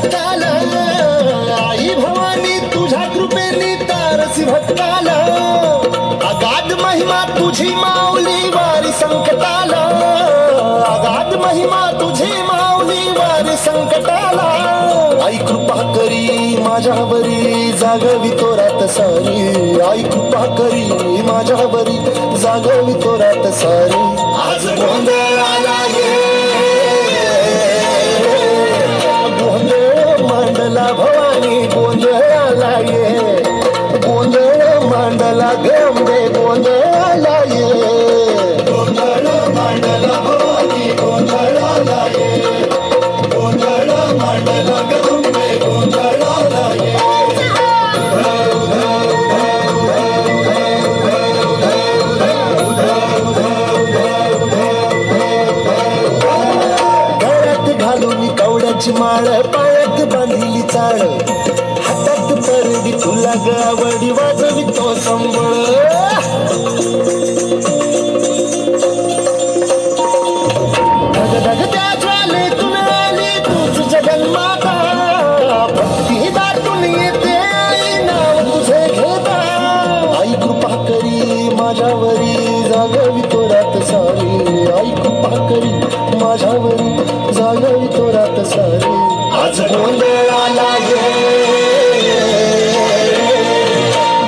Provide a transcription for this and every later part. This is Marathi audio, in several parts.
भक्ताला आई भवानी तुझ्या कृपेने तारसी भक्ताला अगाध महिमा तुझी माऊली वारी संकटाला अगाध महिमा तुझी माऊली वारी संकटाला आई कृपा करी माझ्यावरी जागवी तो रात सारी आई कृपा करी माझ्यावरी जागवी तो रात सारी आज गोंधळ आला ये गोंधळ मांडला भवानी गोंधळ आला ये गोंधळ मांडला गंगे गोंधळ आला ये गोंधळ मांडला भवानी गोंधळ आला ये गोंधळ मांडला गंगे गोंधळ आला ये माळ पायात बांधिली चाळ हातात परडी तुला गावडी वाजवी तो संबळ धग धग त्या ज्वालेतून आली तूच जगन्माता भक्ती दाटून येते आई नाव तुझे घेता आई कृपा करी माझ्यावरी जागवी तो रात सारी आई कृपा करी माझ्यावरी जागवी तो रात सारी आज गोंधळ आला ये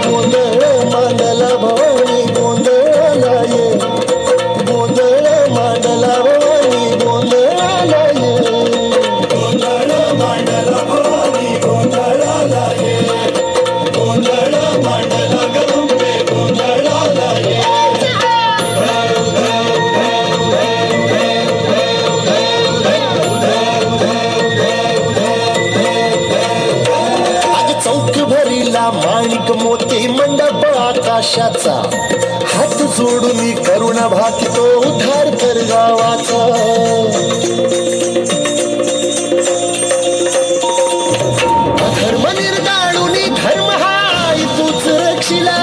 गोंधळ मांडला भवानी गोंधळ आला ये गोंधळ मांडला भवानी गोंधळ आला ये गोंधळ मांडला भवानी गोंधळ आला ये गोंधळ मांडला गंगे गोंधळ आला ये माणिक मोती मंडप आकाशाचा हात जोडून करुणा भाकितो उद्धार कर गावाचा धर्म निर्दाळून धर्म हाय तूच रक्षिला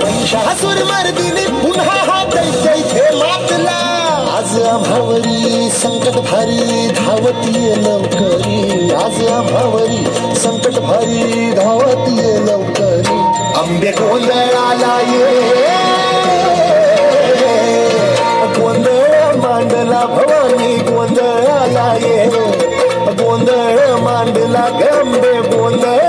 महिषासुर मर्दिनी पुन्हा हा दैत्य इथे मातला आज आम्हावरी संकट भारी धावती लवकरी आज आम्हावरी संकट भारी धावती लवकरी आंबे गोंधळ आला ये गोंधळ मांडला भवानी गोंधळ आला ये गोंधळ मांडला गंबे गोंधळ